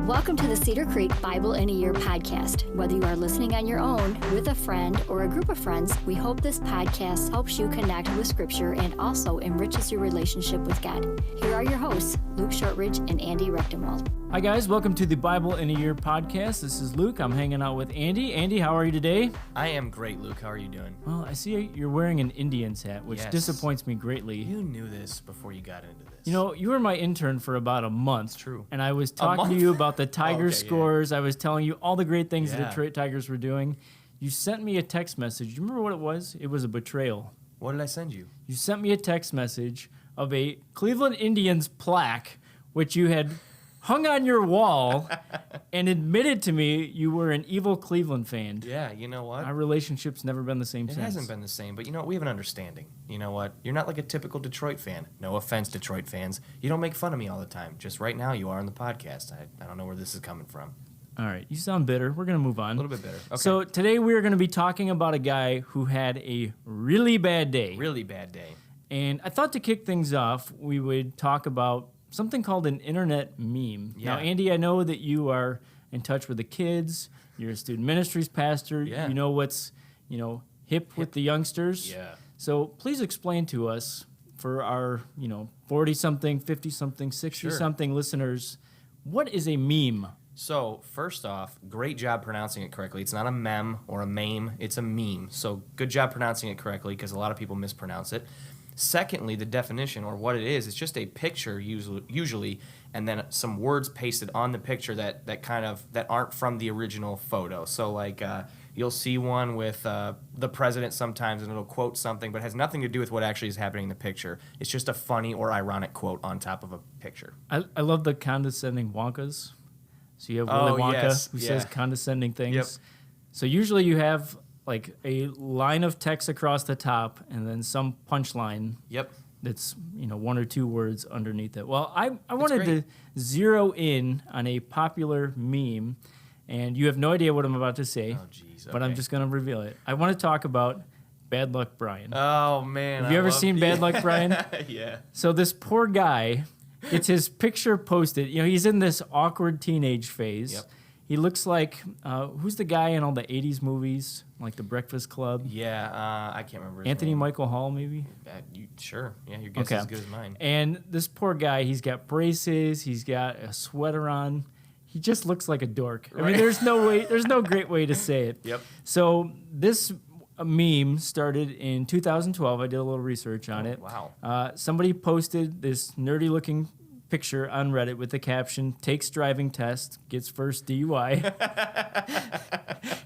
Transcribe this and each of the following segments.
Welcome to the Cedar Creek Bible in a Year podcast. Whether you are listening on your own, with a friend, or a group of friends, we hope this podcast helps you connect with Scripture and also enriches your relationship with God. Here are your hosts, Luke Shortridge and Andy Rechtenwald. Hi guys, welcome to the Bible in a Year podcast. This is Luke. I'm hanging out with Andy. Andy, how are you today? I am great, Luke. How are you doing? Well, I see you're wearing an Indians hat, which Yes. disappoints me greatly. You knew this before you got into this. You know, you were my intern for about a month. It's true. And I was talking to month? you about the Tigers Okay, yeah. scores. I was telling you all the great things the Yeah. Detroit Tigers were doing. You sent me a text message. You remember what it was? It was a betrayal. What did I send you? You sent me a text message of a Cleveland Indians plaque, which you had hung on your wall and admitted to me you were an evil Cleveland fan. Yeah, you know what? Our relationship's never been the same It since. hasn't been the same, but you know what? We have an understanding. You know what? You're not like a typical Detroit fan. No offense, Detroit fans. You don't make fun of me all the time. Just right now, you are on the podcast. I don't know where this is coming from. All right, you sound bitter. We're going to move on. A little bit bitter. Okay. So today we're going to be talking about a guy who had a really bad day. Really bad day. And I thought to kick things off, we would talk about something called an internet meme. Yeah. Now, Andy, I know that you are in touch with the kids. You're a student ministries pastor. Yeah. You know what's, hip with the youngsters. Yeah. So please explain to us, for our, 40-something, 50-something, 60-something listeners, what is a meme? So, first off, great job pronouncing it correctly. It's not a mem or a meme, it's a meme. So, good job pronouncing it correctly because a lot of people mispronounce it. Secondly, the definition, or what it is, it's just a picture usually, and then some words pasted on the picture that aren't from the original photo. So, like, you'll see one with the president sometimes, and it'll quote something, but it has nothing to do with what actually is happening in the picture. It's just a funny or ironic quote on top of a picture. I love the condescending Wonkas. So you have Willy Wonka yes, who yeah. says condescending things. Yep. So usually you have like a line of text across the top and then some punchline Yep. that's, one or two words underneath it. Well, I wanted great. to zero in on a popular meme, and you have no idea what I'm about to say, Oh, jeez. but I'm okay. just going to reveal it. I want to talk about Bad Luck Brian. Oh, man. Have you ever seen Bad Luck Brian? Yeah. So this poor guy gets his picture posted. He's in this awkward teenage phase. Yep. He looks like, who's the guy in all the 80s movies, like The Breakfast Club? Yeah, I can't remember his Anthony name. Michael Hall, maybe? Sure. Yeah, your guess is as good as mine. And this poor guy, he's got braces, he's got a sweater on. He just looks like a dork. I mean, Right. there's no great way to say it. Yep. So this meme started in 2012. I did a little research on it. Wow. Somebody posted this nerdy-looking picture on Reddit with the caption, "Takes driving test, gets first DUI."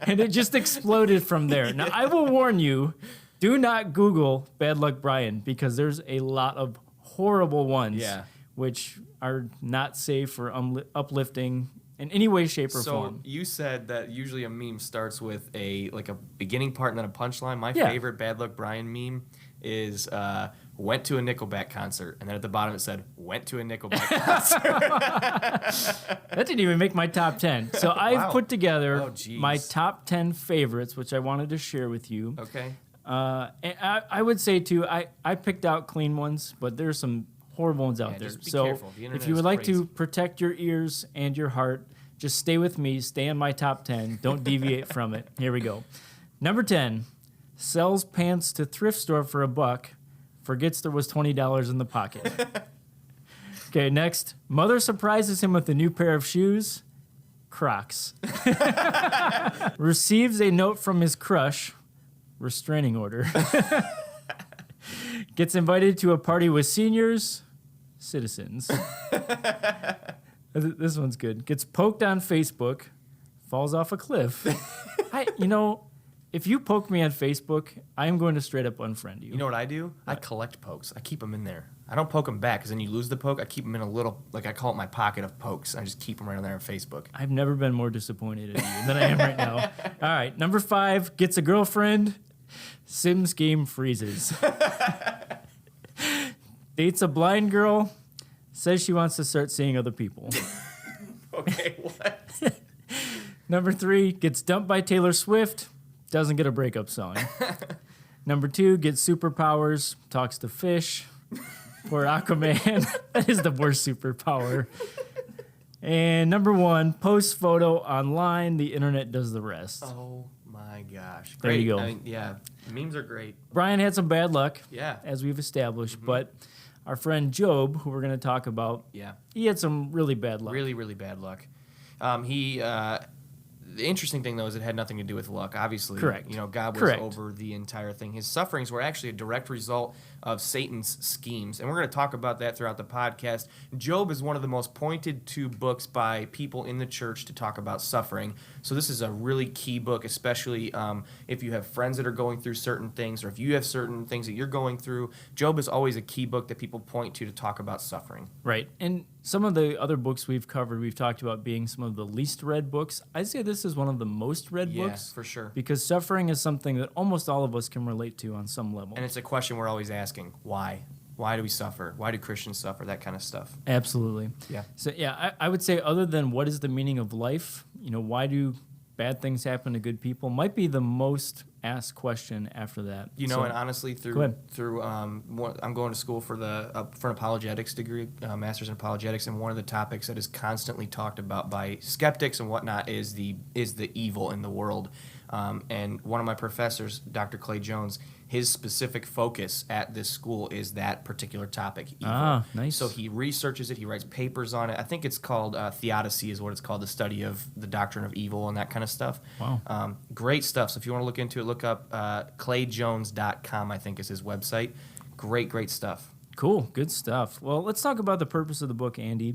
And it just exploded from there. Now, I will warn you, do not Google Bad Luck Brian, because there's a lot of horrible ones Yeah. which are not safe or uplifting in any way, shape, or So form. you said that usually a meme starts with a beginning part and then a punchline. My Yeah. favorite Bad Luck Brian meme is went to a Nickelback concert, and then at the bottom it said went to a Nickelback concert. That didn't even make my top 10. So I've Wow. put together Oh, geez. my top 10 favorites, which I wanted to share with you. Okay. And I would say, too, I picked out clean ones, but there's some horrible ones out Yeah, there. just be So careful. The internet if you would is like crazy. to protect your ears and your heart, just stay with me. Stay in my top 10. Don't deviate from it. Here we go. Number 10, sells pants to thrift store for $1, forgets there was $20 in the pocket. Okay, next, mother surprises him with a new pair of shoes, Crocs. Receives a note from his crush, restraining order. Gets invited to a party with seniors, citizens. This one's good. Gets poked on Facebook, falls off a cliff. If you poke me on Facebook, I am going to straight up unfriend you. You know what I do? I collect pokes. I keep them in there. I don't poke them back because then you lose the poke. I keep them in a little, I call it my pocket of pokes. I just keep them right on there on Facebook. I've never been more disappointed in you than I am right now. All right, number 5, gets a girlfriend, Sims game freezes. Dates a blind girl, says she wants to start seeing other people. Okay, what? Number 3, gets dumped by Taylor Swift, doesn't get a breakup song. Number 2, gets superpowers, talks to fish. Poor Aquaman. That is the worst superpower. And number 1, post photo online. The internet does the rest. Oh my gosh. There Great. you go. I mean, yeah. Memes are great. Brian had some bad luck, Yeah. as we've established, but our friend Job, who we're going to talk about, Yeah. he had some really bad luck. Really, really bad luck. The interesting thing, though, is it had nothing to do with luck. Obviously, Correct. God was Correct. over the entire thing. His sufferings were actually a direct result of Satan's schemes, and we're going to talk about that throughout the podcast. Job is one of the most pointed to books by people in the church to talk about suffering. So this is a really key book, especially if you have friends that are going through certain things, or if you have certain things that you're going through. Job is always a key book that people point to talk about suffering. Right. And some of the other books we've covered, we've talked about being some of the least read books. I'd say this is one of the most read Yeah, books. for sure. Because suffering is something that almost all of us can relate to on some level. And it's a question we're always asking: why? Why do we suffer? Why do Christians suffer? That kind of stuff. Absolutely. Yeah. So, yeah, I would say other than what is the meaning of life, why do bad things happen to good people, might be the most asked question after that. So, And honestly, Go ahead. I'm going to school for an apologetics degree, master's in apologetics, and one of the topics that is constantly talked about by skeptics and whatnot is the evil in the world. And one of my professors, Dr. Clay Jones, his specific focus at this school is that particular topic, evil. Ah, nice. So he researches it, he writes papers on it. I think it's called theodicy is what it's called, the study of the doctrine of evil and that kind of stuff. Wow. Great stuff. So if you want to look into it, look up clayjones.com, I think is his website. Great stuff. Cool, good stuff. Well, let's talk about the purpose of the book, Andy.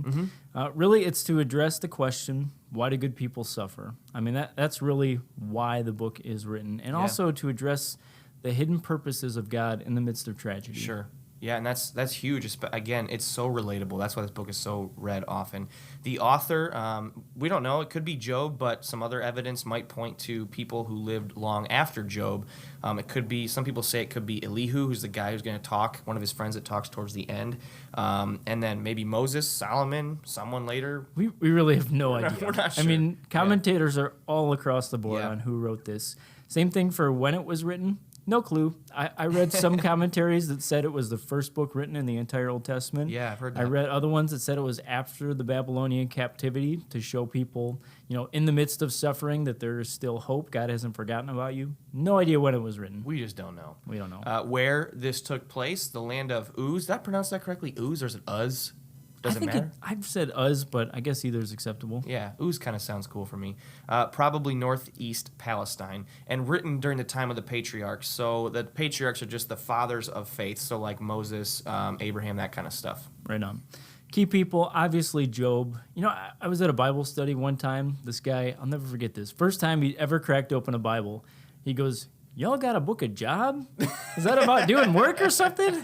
Really, it's to address the question, why do good people suffer? I mean, that's really why the book is written, and also to address the hidden purposes of God in the midst of tragedy. Sure. Yeah, and that's huge. Again, it's so relatable. That's why this book is so read often. The author, we don't know. It could be Job, but some other evidence might point to people who lived long after Job. It could be, some people say it could be Elihu, who's the guy who's going to talk, one of his friends that talks towards the end. And then maybe Moses, Solomon, someone later. We really have no idea. we're not sure. I mean, commentators are all across the board Yeah. on who wrote this. Same thing for when it was written. No clue. I read some commentaries that said it was the first book written in the entire Old Testament. Yeah, I've heard I that. read other ones that said it was after the Babylonian captivity to show people, in the midst of suffering, that there is still hope. God hasn't forgotten about you. No idea when it was written. We just don't know. We don't know. Where this took place, the land of Uz. Did I pronounce that correctly? Uz, or is it Uz? Does it matter? I've said Uz, but I guess either is acceptable. Yeah, Uz kind of sounds cool for me. Probably northeast Palestine, and written during the time of the patriarchs. So the patriarchs are just the fathers of faith, so like Moses, Abraham, that kind of stuff. Right on. Key people, obviously Job. I was at a Bible study one time. This guy, I'll never forget this. First time he ever cracked open a Bible, he goes, "Y'all got a book of Job? Is that about doing work or something?"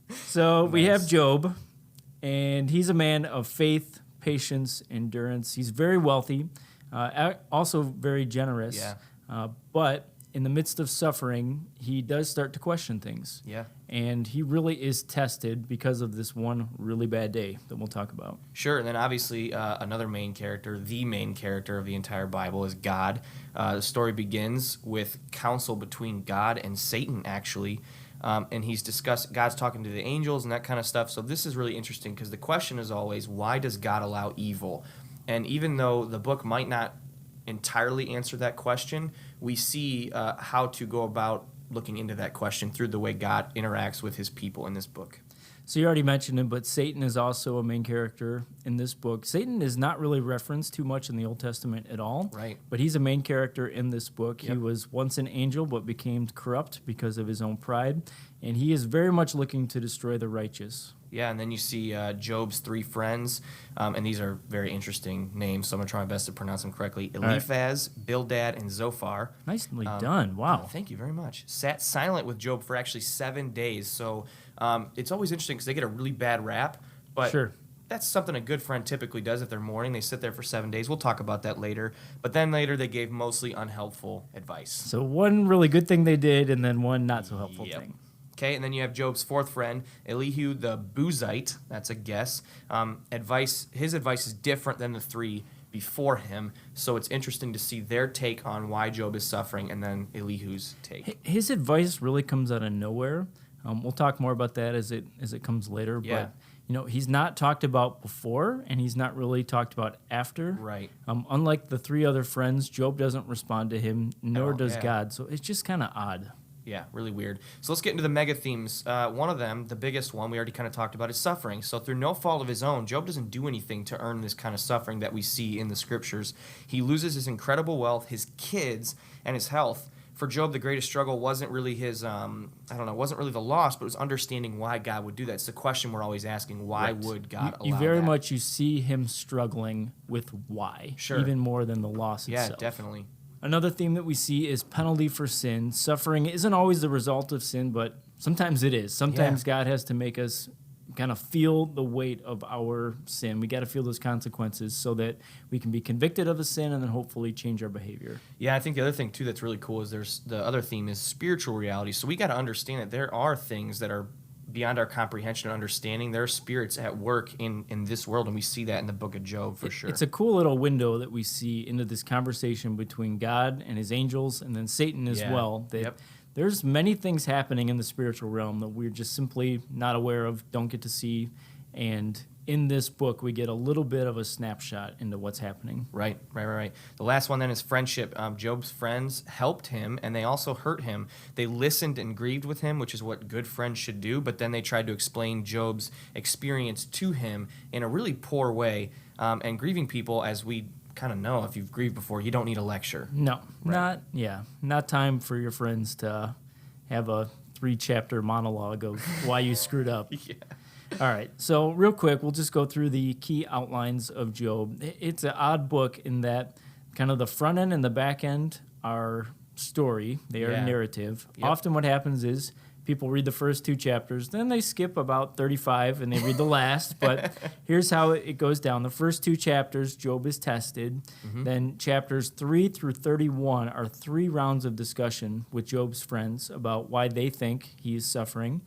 So we have Job, and he's a man of faith, patience, endurance. He's very wealthy, also very generous. Yeah. But in the midst of suffering, he does start to question things. Yeah. And he really is tested because of this one really bad day that we'll talk about. Sure, and then obviously another main character, the main character of the entire Bible is God. The story begins with counsel between God and Satan, actually. And God's talking to the angels and that kind of stuff. So this is really interesting because the question is always, why does God allow evil? And even though the book might not entirely answer that question, we see how to go about looking into that question through the way God interacts with his people in this book. So you already mentioned him, but Satan is also a main character in this book. Satan is not really referenced too much in the Old Testament at all. Right. But he's a main character in this book. Yep. He was once an angel, but became corrupt because of his own pride. And he is very much looking to destroy the righteous. Yeah, and then you see Job's three friends, and these are very interesting names, so I'm going to try my best to pronounce them correctly. Eliphaz, Bildad, and Zophar. Nicely done. Wow. Thank you very much. Sat silent with Job for actually 7 days, so it's always interesting because they get a really bad rap, but Sure. that's something a good friend typically does if they're mourning. They sit there for 7 days. We'll talk about that later. But then later they gave mostly unhelpful advice. So one really good thing they did, and then one not so helpful Yep. thing. Okay, and then you have Job's fourth friend, Elihu the Buzite. That's a guess. His advice is different than the three before him, so it's interesting to see their take on why Job is suffering, and then Elihu's take. His advice really comes out of nowhere. We'll talk more about that as it comes later. Yeah. But he's not talked about before, and he's not really talked about after. Right. Unlike the three other friends, Job doesn't respond to him, nor does yeah. God. So it's just kind of odd. Yeah, really weird. So let's get into the mega themes. One of them, the biggest one, we already kind of talked about, is suffering. So through no fault of his own, Job doesn't do anything to earn this kind of suffering that we see in the scriptures. He loses his incredible wealth, his kids, and his health. For Job, the greatest struggle wasn't really his, wasn't really the loss, but it was understanding why God would do that. It's the question we're always asking, why would God allow You very that? much, you see him struggling with why, Sure. even more than the loss Yeah, itself. definitely. Another theme that we see is penalty for sin. Suffering isn't always the result of sin, but sometimes it is. Sometimes God has to make us kind of feel the weight of our sin. We got to feel those consequences so that we can be convicted of a sin and then hopefully change our behavior. Yeah, I think the other thing, too, that's really cool is there's the other theme is spiritual reality. So we got to understand that there are things that are beyond our comprehension and understanding. There are spirits at work in this world, and we see that in the book of Job for sure. It's a cool little window that we see into this conversation between God and his angels and then Satan as well. That there's many things happening in the spiritual realm that we're just simply not aware of, don't get to see. And in this book, we get a little bit of a snapshot into what's happening. Right. The last one then is friendship. Job's friends helped him, and they also hurt him. They listened and grieved with him, which is what good friends should do, but then they tried to explain Job's experience to him in a really poor way. And grieving people, as we kind of know, if you've grieved before, you don't need a lecture. No, not time for your friends to have a 3-chapter monologue of why you screwed up. All right, so real quick, we'll just go through the key outlines of Job. It's an odd book in that kind of the front end and the back end are story. They are narrative. Often what happens is people read the first 2 chapters, then they skip about 35 and they read the last. But here's how it goes down. The first 2 chapters, Job is tested. Then chapters 3 through 31 are 3 rounds of discussion with Job's friends about why they think he is suffering.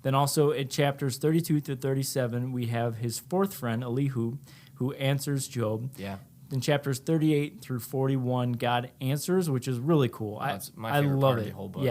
Then also in chapters 32 to 37, we have his 4th friend, Elihu, who answers Job. In chapters 38 through 41, God answers, which is really cool. That's my favorite love part it. of the whole book.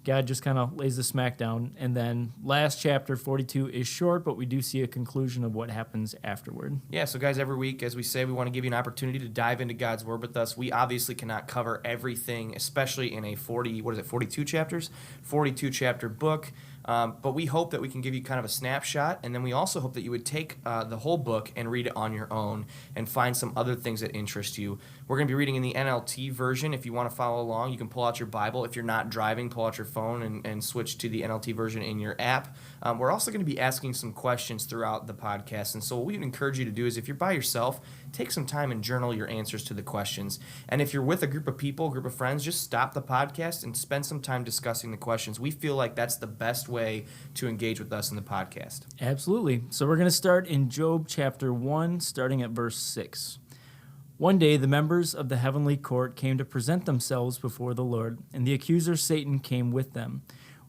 God just kind of lays the smack down. And then last chapter, 42, is short, but we do see a conclusion of what happens afterward. Yeah, so guys, every week, as we say, we want to give you an opportunity to dive into God's Word with us. We obviously cannot cover everything, especially in a 42 chapters? 42-chapter book. But we hope that we can give you kind of a snapshot, and then we also hope that you would take the whole book and read it on your own and find some other things that interest you. We're going to be reading in the NLT version. If you want to follow along, you can pull out your Bible. If you're not driving, pull out your phone and switch to the NLT version in your app. We're also going to be asking some questions throughout the podcast, and so what we would encourage you to do is if you're by yourself, take some time and journal your answers to the questions. And if you're with a group of people, a group of friends, just stop the podcast and spend some time discussing the questions. We feel like that's the best way to engage with us in the podcast. Absolutely. So we're going to start in Job chapter 1, starting at verse 6. One day the members of the heavenly court came to present themselves before the Lord, and the accuser Satan came with them.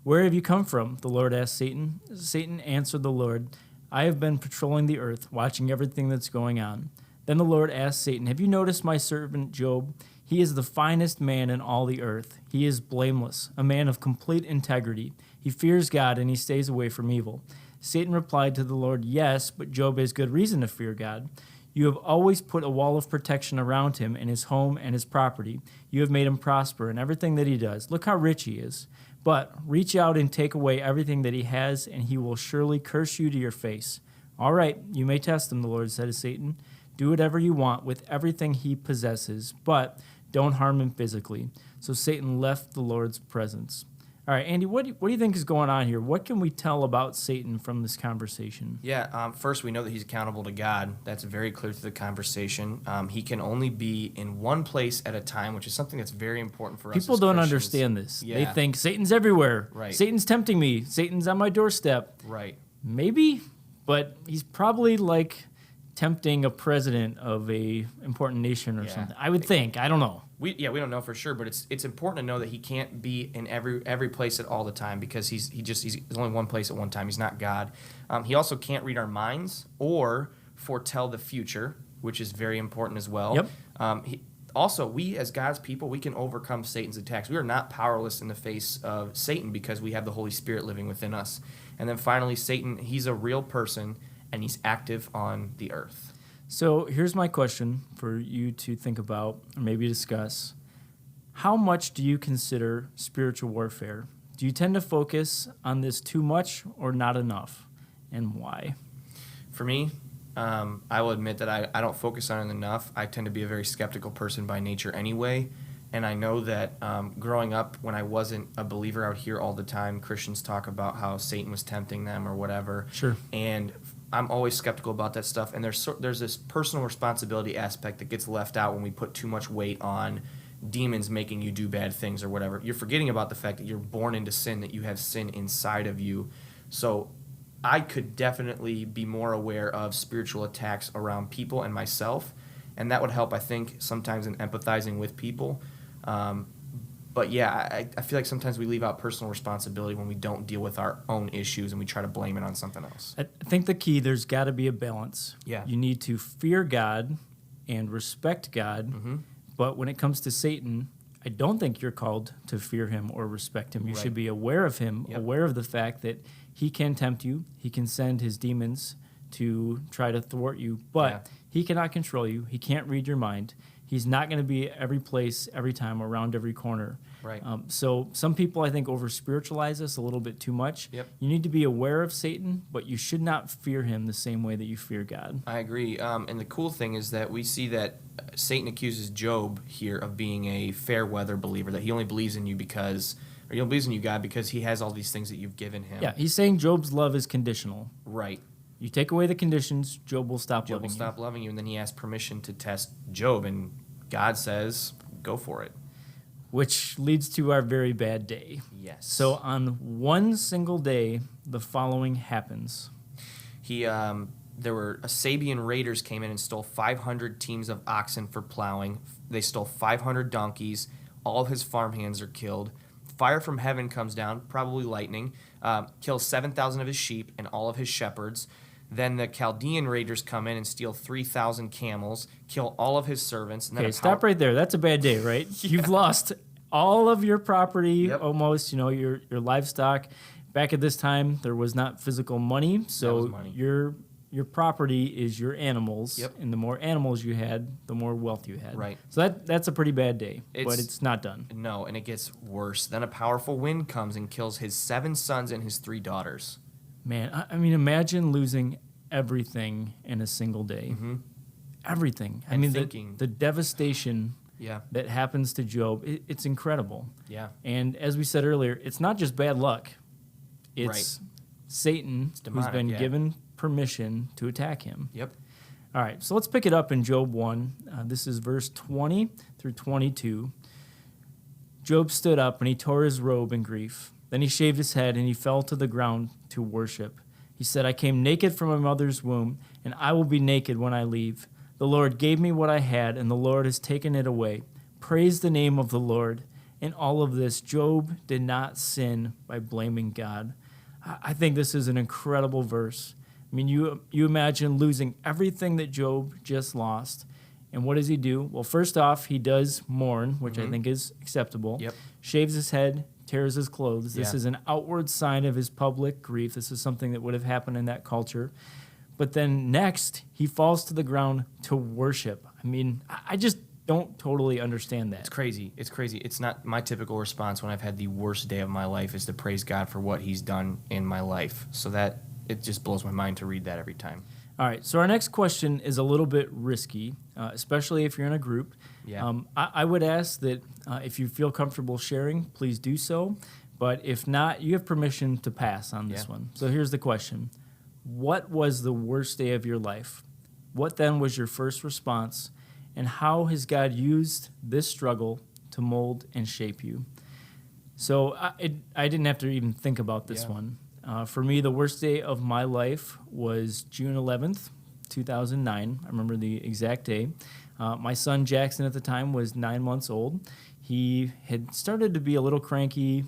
"Where have you come from?" the Lord asked Satan. Satan answered the Lord, "I have been patrolling the earth, watching everything that's going on." Then the Lord asked Satan, "Have you noticed my servant Job? He is the finest man in all the earth. He is blameless, a man of complete integrity. He fears God and he stays away from evil." Satan replied to the Lord, "Yes, but Job has good reason to fear God. You have always put a wall of protection around him and his home and his property. You have made him prosper in everything that he does. Look how rich he is. But reach out and take away everything that he has, and he will surely curse you to your face." "All right, you may test him," the Lord said to Satan. "Do whatever you want with everything he possesses, but don't harm him physically." So Satan left the Lord's presence. All right, Andy, what do you think is going on here? What can we tell about Satan from this conversation? Yeah, first we know that he's accountable to God. That's very clear through the conversation. He can only be in one place at a time, which is something that's very important for us. People as don't Christians. understand this. Yeah. They think Satan's everywhere. Right. Satan's tempting me. Satan's on my doorstep. Right. Maybe, but he's probably like tempting a president of a important nation or something. I would think. I don't know. We don't know for sure, but it's important to know that he can't be in every place at all the time because he's only one place at one time. He's not God. He also can't read our minds or foretell the future, which is very important as well. Yep. Also, we as God's people, we can overcome Satan's attacks. We are not powerless in the face of Satan because we have the Holy Spirit living within us. And then finally, Satan, he's a real person, and he's active on the earth. So here's my question for you to think about or maybe discuss. How much do you consider spiritual warfare? Do you tend to focus on this too much or not enough, and why? For me, I will admit that I don't focus on it enough. I tend to be a very skeptical person by nature anyway. And I know that growing up, when I wasn't a believer, I would hear all the time Christians talk about how Satan was tempting them or whatever. Sure. And I'm always skeptical about that stuff. And there's this personal responsibility aspect that gets left out when we put too much weight on demons making you do bad things or whatever. You're forgetting about the fact that you're born into sin, that you have sin inside of you. So I could definitely be more aware of spiritual attacks around people and myself. And that would help, I think, sometimes in empathizing with people. But yeah, I feel like sometimes we leave out personal responsibility when we don't deal with our own issues and we try to blame it on something else. I think the key, there's got to be a balance. Yeah. You need to fear God and respect God. Mm-hmm. But when it comes to Satan, I don't think you're called to fear him or respect him. You Right. should be aware of him, Yep. aware of the fact that he can tempt you. He can send his demons to try to thwart you, but Yeah. he cannot control you. He can't read your mind. He's not going to be every place, every time, around every corner. Right. So some people, I think, over-spiritualize this a little bit too much. Yep. You need to be aware of Satan, but you should not fear him the same way that you fear God. I agree. And the cool thing is that we see that Satan accuses Job here of being a fair weather believer, that he only believes in you because, or he only believes in you, God, because he has all these things that you've given him. Yeah, he's saying Job's love is conditional. Right. You take away the conditions, Job will stop Job loving will stop loving you, and then he asks permission to test Job, and God says, go for it. you. Which leads to our very bad day. Yes. So on one single day, the following happens. There were Sabian raiders came in and stole 500 teams of oxen for plowing. They stole 500 donkeys. All of his farmhands are killed. Fire from heaven comes down, probably lightning, kills 7,000 of his sheep and all of his shepherds. Then the Chaldean raiders come in and steal 3,000 camels, kill all of his servants. And then Okay, stop right there. That's a bad day, right? You've lost all of your property, Yep. almost, your livestock. Back at this time, there was not physical money, so was money. your property is your animals, Yep. and the more animals you had, the more wealth you had. Right. So that's a pretty bad day, but It's- it's not done. No, and it gets worse. Then a powerful wind comes and kills his 7 sons and his 3 daughters. Man, I mean, imagine losing everything in a single day. Mm-hmm. Everything. I And mean, thinking- the devastation Yeah, that happens to Job, it's incredible. yeah. And as we said earlier, it's not just bad luck. It's Satan who's demonic, been yeah. given permission to attack him. Yep. All right, so let's pick it up in Job 1. This is verse 20 through 22. Job stood up and he tore his robe in grief. Then he shaved his head and he fell to the ground to worship. He said, I came naked from my mother's womb, and I will be naked when I leave. The Lord gave me what I had, and the Lord has taken it away. Praise the name of the Lord. In all of this, Job did not sin by blaming God. I think this is an incredible verse. I mean, you imagine losing everything that Job just lost. And what does he do? Well, first off, he does mourn, which I think is acceptable. Yep. Shaves his head, tears his clothes. This Yeah. is an outward sign of his public grief. This is something that would have happened in that culture. But then next, he falls to the ground to worship. I mean, I just don't totally understand that. It's crazy. It's crazy. It's not my typical response when I've had the worst day of my life is to praise God for what he's done in my life. So that it just blows my mind to read that every time. All right, so our next question is a little bit risky, especially if you're in a group. Yeah. I would ask that if you feel comfortable sharing, please do so. But if not, you have permission to pass on this Yeah. one. So here's the question. What was the worst day of your life? What then was your first response? And how has God used this struggle to mold and shape you? So I didn't have to even think about this Yeah. one. For me, the worst day of my life was June 11th, 2009. I remember the exact day. My son Jackson at the time was 9 months old. He had started to be a little cranky.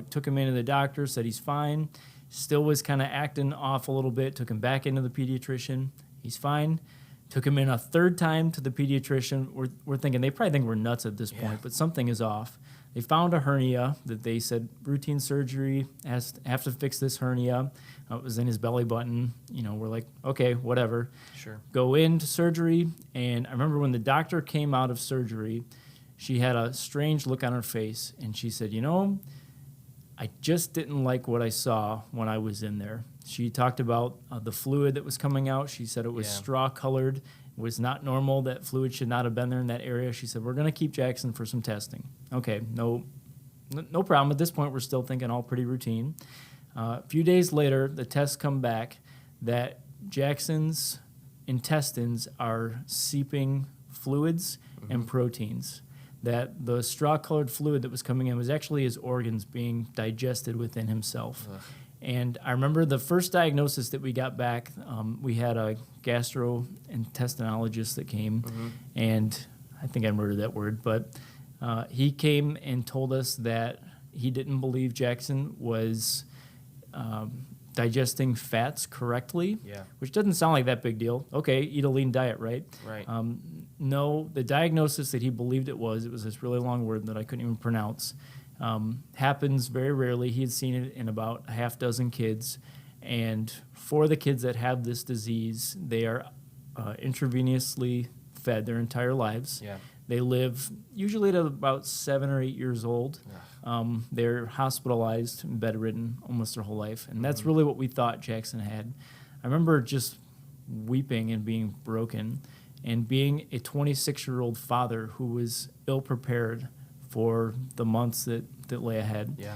Took him into the doctor, said he's fine. Still was kind of acting off a little bit. Took him back into the pediatrician. He's fine. Took him in a third time to the pediatrician. We're thinking, they probably think we're nuts at this point, but something is off. They found a hernia that they said routine surgery, have to fix this hernia. It was in his belly button. We're like, okay, whatever. Sure. Go into surgery, and I remember when the doctor came out of surgery, she had a strange look on her face, and she said, I just didn't like what I saw when I was in there. She talked about the fluid that was coming out. She said it was straw-colored. It was not normal. That fluid should not have been there in that area. She said, we're going to keep Jackson for some testing. Okay, no problem. At this point, we're still thinking all pretty routine. A few days later, the tests come back that Jackson's intestines are seeping fluids and proteins, that the straw-colored fluid that was coming in was actually his organs being digested within himself. Ugh. And I remember the first diagnosis that we got back, we had a gastrointestinologist that came, and I think I murdered that word, but he came and told us that he didn't believe Jackson was digesting fats correctly, which doesn't sound like that big deal. Okay, eat a lean diet, right? Right. No, the diagnosis that he believed it was this really long word that I couldn't even pronounce, happens very rarely. He had seen it in about a half dozen kids, and for the kids that have this disease, they are intravenously fed their entire lives. Yeah. They live usually to about 7 or 8 years old. They're hospitalized and bedridden almost their whole life, and that's really what we thought Jackson had. I remember just weeping and being broken, and being a 26-year-old father who was ill-prepared for the months that lay ahead. Yeah.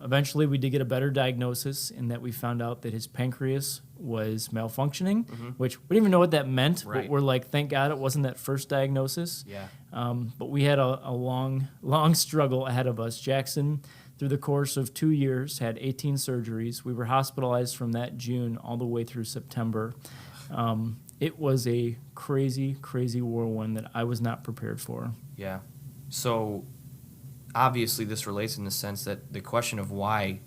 Eventually, we did get a better diagnosis in that we found out that his pancreas was malfunctioning, which we didn't even know what that meant, but we're like, thank God it wasn't that first diagnosis. Yeah. But we had a long struggle ahead of us. Jackson, through the course of 2 years, had 18 surgeries. We were hospitalized from that June all the way through September. It was a crazy, crazy whirlwind that I was not prepared for. Yeah. So obviously this relates in the sense that the question of why,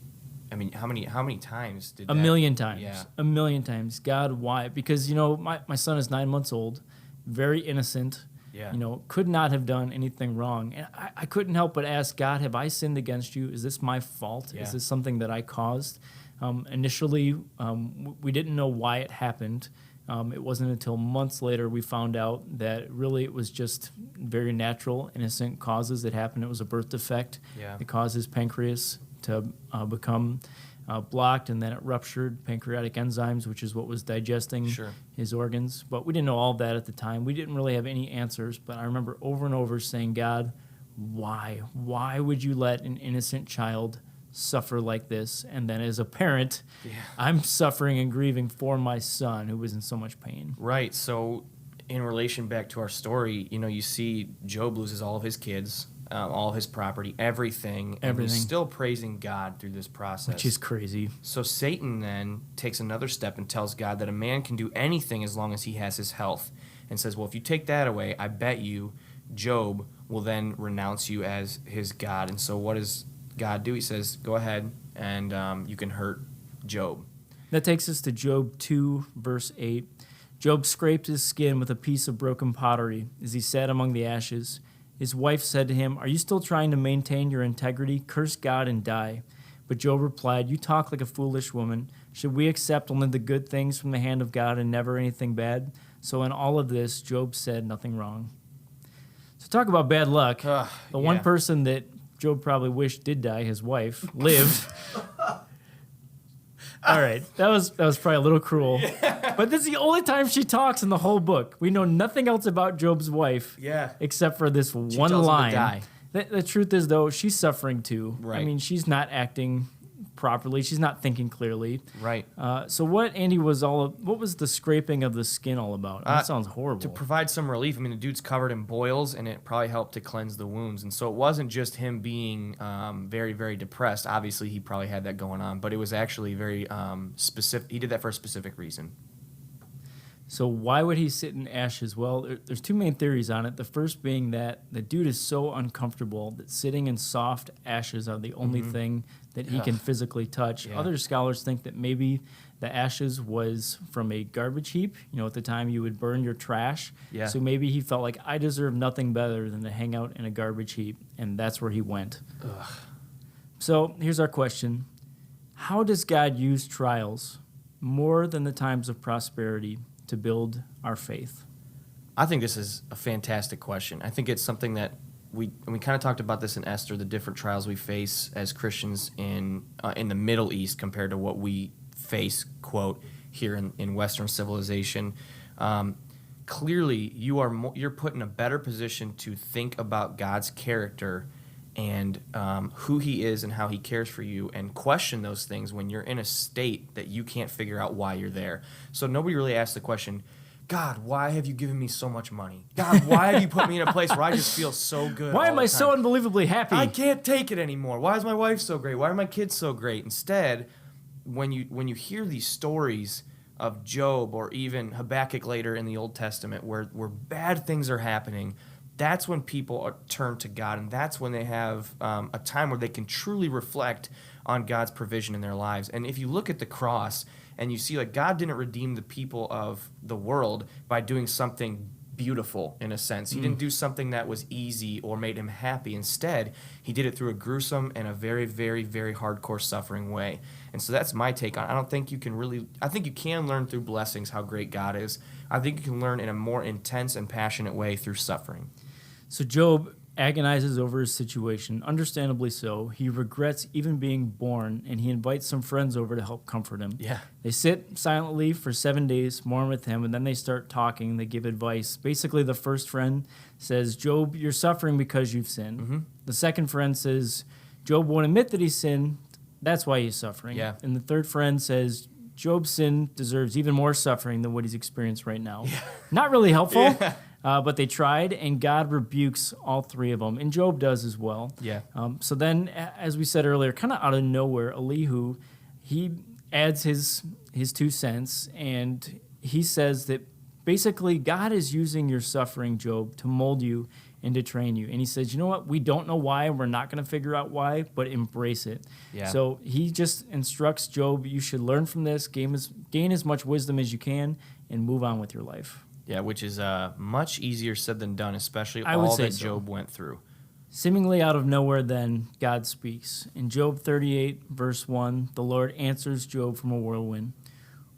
I mean, how many times did A million times. Yeah. A million times. God, why? Because, my son is 9 months old, very innocent, Yeah. Could not have done anything wrong. And I couldn't help but ask, God, have I sinned against you? Is this my fault? Yeah. Is this something that I caused? Initially, we didn't know why it happened. It wasn't until months later we found out that really it was just very natural, innocent causes that happened. It was a birth defect that caused his pancreas to become blocked, and then it ruptured pancreatic enzymes, which is what was digesting his organs. But we didn't know all that at the time. We didn't really have any answers, but I remember over and over saying, God, why? Why would you let an innocent child suffer like this? And then as a parent, I'm suffering and grieving for my son who was in so much pain. Right. So in relation back to our story, you see Job loses all of his kids, all of his property, everything. And he's still praising God through this process. Which is crazy. So Satan then takes another step and tells God that a man can do anything as long as he has his health, and says, well, if you take that away, I bet you Job will then renounce you as his God. And so what does God do? He says, go ahead and you can hurt Job. That takes us to Job 2, verse 8. Job scraped his skin with a piece of broken pottery as he sat among the ashes. His wife said to him, are you still trying to maintain your integrity? Curse God and die. But Job replied, you talk like a foolish woman. Should we accept only the good things from the hand of God and never anything bad? So in all of this, Job said nothing wrong. So talk about bad luck. The one person that Job probably wished did die, his wife, lived. All right, that was probably a little cruel. But this is the only time she talks in the whole book. We know nothing else about Job's wife except for this one line. Him to die. The truth is, though, she's suffering too. Right. I mean, she's not acting properly. She's not thinking clearly. Right. So what, Andy, what was the scraping of the skin all about? That sounds horrible. To provide some relief. I mean, the dude's covered in boils, and it probably helped to cleanse the wounds. And so it wasn't just him being very, very depressed. Obviously, he probably had that going on, but it was actually very specific. He did that for a specific reason. So why would he sit in ashes? Well, there's two main theories on it. The first being that the dude is so uncomfortable that sitting in soft ashes are the only thing that he can physically touch. Yeah. Other scholars think that maybe the ashes was from a garbage heap. At the time you would burn your trash. Yeah. So maybe he felt like, I deserve nothing better than to hang out in a garbage heap, and that's where he went. Ugh. So here's our question. How does God use trials more than the times of prosperity to build our faith? I think this is a fantastic question. I think it's something that we kind of talked about this in Esther, the different trials we face as Christians in the Middle East compared to what we face, quote, here in Western civilization. Clearly, you're put in a better position to think about God's character and who he is and how he cares for you, and question those things when you're in a state that you can't figure out why you're there. So nobody really asks the question, God, why have you given me so much money? God, why have you put me in a place where I just feel so good? Why all am the I so time? unbelievably happy? I can't take it anymore. Why is my wife so great? Why are my kids so great? Instead, when you hear these stories of Job or even Habakkuk later in the Old Testament where bad things are happening, that's when people turn to God, and that's when they have a time where they can truly reflect on God's provision in their lives. And if you look at the cross and you see, like, God didn't redeem the people of the world by doing something beautiful, in a sense. He didn't do something that was easy or made him happy. Instead, he did it through a gruesome and a very, very, very hardcore suffering way. And so that's my take on it. I don't think you can really, I think you can learn through blessings how great God is. I think you can learn in a more intense and passionate way through suffering. So Job agonizes over his situation, understandably so. He regrets even being born, and he invites some friends over to help comfort him. Yeah. They sit silently for 7 days, mourn with him, and then they start talking. They give advice. Basically, the first friend says, Job, you're suffering because you've sinned. Mm-hmm. The second friend says, Job won't admit that he sinned. That's why he's suffering. Yeah. And the third friend says, Job's sin deserves even more suffering than what he's experienced right now. Yeah. Not really helpful. Yeah. But they tried, and God rebukes all three of them, and Job does as well. Yeah. So then, as we said earlier, kind of out of nowhere, Elihu, he adds his 2 cents, and he says that basically God is using your suffering, Job, to mold you and to train you. And he says, you know what? We don't know why, and we're not going to figure out why, but embrace it. Yeah. So he just instructs Job, you should learn from this, gain as much wisdom as you can, and move on with your life. Yeah, which is much easier said than done, especially I would all say that so. Job went through. Seemingly out of nowhere, then, God speaks. In Job 38, verse 1, the Lord answers Job from a whirlwind.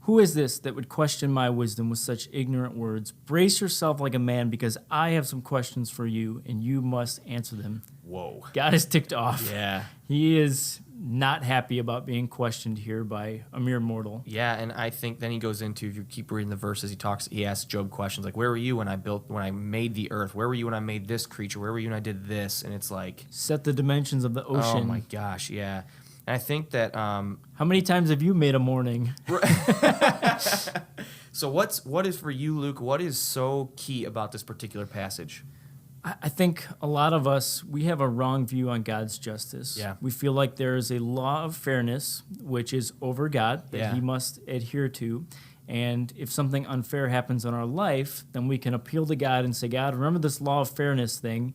Who is this that would question my wisdom with such ignorant words? Brace yourself like a man, because I have some questions for you, and you must answer them. Whoa. God is ticked off. Yeah. He is not happy about being questioned here by a mere mortal. Yeah, and I think then he goes into, if you keep reading the verses, he asks Job questions like, where were you when I made the earth? Where were you when I made this creature? Where were you when I did this? And it's like, Set the dimensions of the ocean. oh my gosh, yeah. And I think that How many times have you made a morning? so what is for you, Luke, what is so key about this particular passage? I think a lot of us, we have a wrong view on God's justice. Yeah. We feel like there is a law of fairness, which is over God, that Yeah. he must adhere to. And if something unfair happens in our life, then we can appeal to God and say, God, remember this law of fairness thing.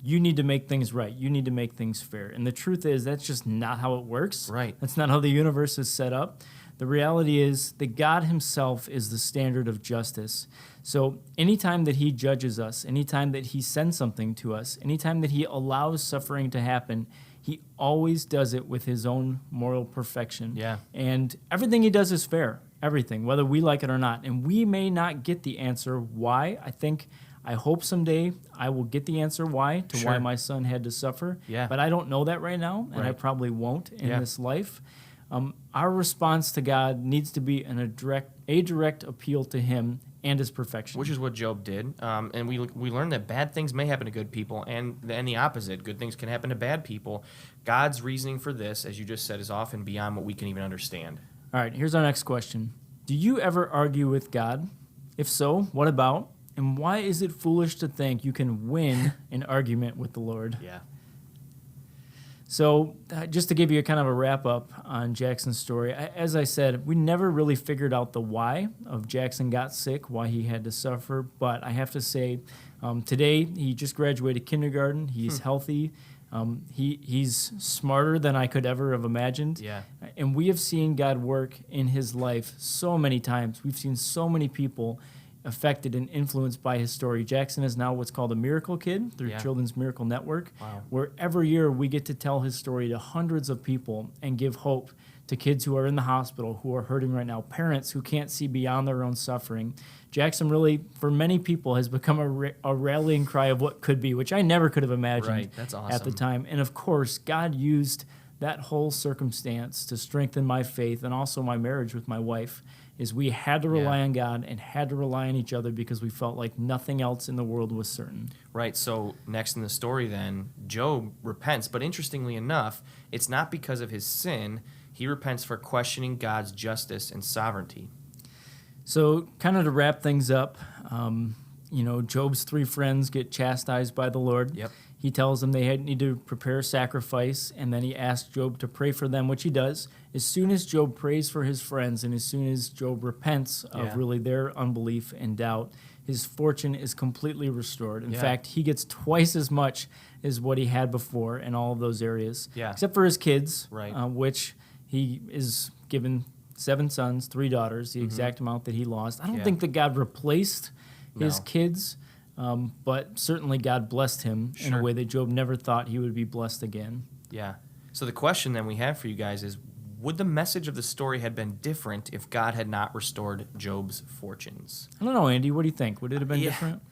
You need to make things right. You need to make things fair. And the truth is, that's just not how it works. Right. That's not how the universe is set up. The reality is that God himself is the standard of justice. So anytime that he judges us, anytime that he sends something to us, anytime that he allows suffering to happen, he always does it with his own moral perfection. Yeah. And everything he does is fair, everything, whether we like it or not. And we may not get the answer why. I hope someday I will get the answer why to Sure. why my son had to suffer. Yeah. But I don't know that right now, and I Right. probably won't in Yeah. this life. Our response to God needs to be a direct appeal to him and his perfection. Which is what Job did. And we learned that bad things may happen to good people, and the opposite. Good things can happen to bad people. God's reasoning for this, as you just said, is often beyond what we can even understand. All right, here's our next question. Do you ever argue with God? If so, what about? And why is it foolish to think you can win an argument with the Lord? Yeah. So just to give you a kind of a wrap up on Jackson's story, as I said, we never really figured out the why of Jackson got sick, why he had to suffer. But I have to say, today he just graduated kindergarten. He's healthy. He's smarter than I could ever have imagined. Yeah. And we have seen God work in his life so many times. We've seen so many people affected and influenced by his story. Jackson is now what's called a Miracle Kid through Yeah. Children's Miracle Network, Wow. where every year we get to tell his story to hundreds of people and give hope to kids who are in the hospital, who are hurting right now, parents who can't see beyond their own suffering. Jackson really, for many people, has become a rallying cry of what could be, which I never could have imagined Right, that's at the awesome. time. And of course, God used that whole circumstance to strengthen my faith and also my marriage with my wife, is we had to rely on God and had to rely on each other because we felt like nothing else in the world was certain. Right. So next in the story, then Job repents, but interestingly enough, it's not because of his sin. He repents for questioning God's justice and sovereignty. So, kind of to wrap things up, Job's 3 friends get chastised by the Lord. Yep. He tells them they need to prepare a sacrifice, and then he asks Job to pray for them, which he does. As soon as Job prays for his friends, and as soon as Job repents of really their unbelief and doubt, his fortune is completely restored. In fact, he gets twice as much as what he had before in all of those areas, except for his kids, Right. Which he is given 7 sons, 3 daughters, the exact amount that he lost. I don't think that God replaced his kids, but certainly God blessed him in a way that Job never thought he would be blessed again. Yeah. So the question then we have for you guys is, would the message of the story have been different if God had not restored Job's fortunes? I don't know, Andy. What do you think? Would it have been different?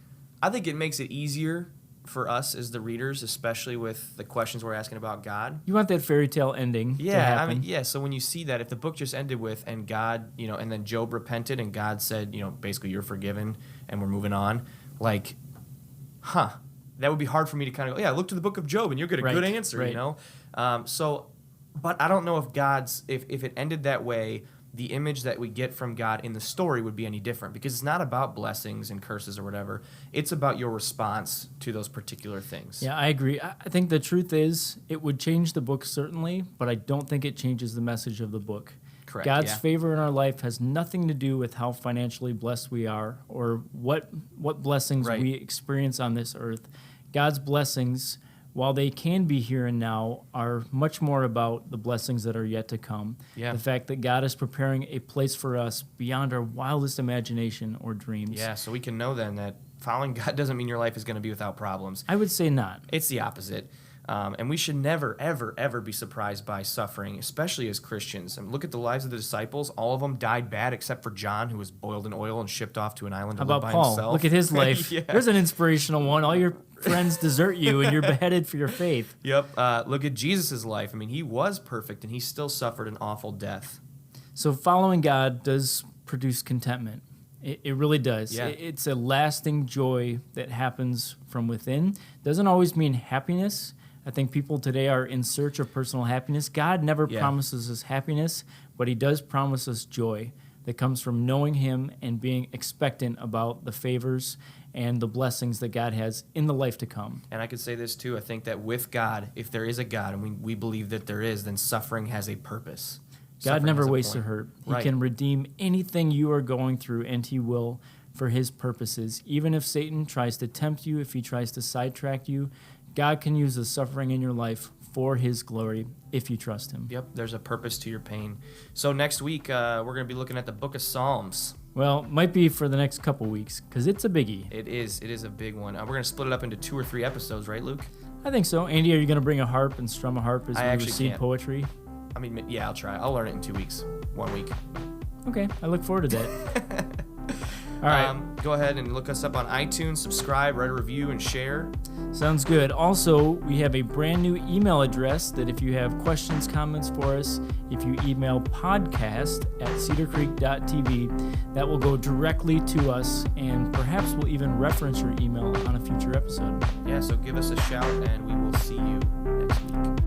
I think it makes it easier for us as the readers, especially with the questions we're asking about God. You want that fairy tale ending to Yeah, happen. I mean, yeah. So when you see that, if the book just ended with, and God, and then Job repented, and God said, basically you're forgiven, and we're moving on, like, that would be hard for me to kind of go, look to the book of Job, and you'll get a good answer, But I don't know if if it ended that way, the image that we get from God in the story would be any different, because it's not about blessings and curses or whatever. It's about your response to those particular things. Yeah, I agree. I think the truth is it would change the book certainly, but I don't think it changes the message of the book. Correct. God's favor in our life has nothing to do with how financially blessed we are or what blessings we experience on this earth. God's blessings, while they can be here and now, are much more about the blessings that are yet to come. Yeah. The fact that God is preparing a place for us beyond our wildest imagination or dreams. Yeah, so we can know then that following God doesn't mean your life is going to be without problems. I would say not. It's the opposite. And we should never, ever, ever be surprised by suffering, especially as Christians. And look at the lives of the disciples. All of them died bad except for John, who was boiled in oil and shipped off to an island to How live about by Paul? himself. Look at his life. Yeah. There's an inspirational one. All your friends desert you and you're beheaded for your faith. Yep. Look at Jesus' life. I mean, he was perfect, and he still suffered an awful death. So following God does produce contentment. It really does. Yeah. It's a lasting joy that happens from within. Doesn't always mean happiness. I think people today are in search of personal happiness. God never promises us happiness, but he does promise us joy that comes from knowing him and being expectant about the favors and the blessings that God has in the life to come. And I could say this too. I think that with God, if there is a God, and we believe that there is, then suffering has a purpose. God Suffering never has wastes a point. hurt. He Right. can redeem anything you are going through, and he will for his purposes. Even if Satan tries to tempt you, if he tries to sidetrack you, God can use the suffering in your life for his glory if you trust him. Yep, there's a purpose to your pain. So next week, we're going to be looking at the book of Psalms. Well, might be for the next couple weeks, because it's a biggie. It is a big one. We're going to split it up into 2 or 3 episodes, right, Luke? I think so. Andy, are you going to bring a harp and strum a harp as I we actually receive can't. poetry? I mean, yeah, I'll try. I'll learn it in 2 weeks, 1 week. Okay, I look forward to that. All right. Go ahead and look us up on iTunes, subscribe, write a review, and share. Sounds good. Also, we have a brand new email address that if you have questions, comments for us, if you email podcast@cedarcreek.tv, that will go directly to us, and perhaps we'll even reference your email on a future episode. Yeah, so give us a shout, and we will see you next week.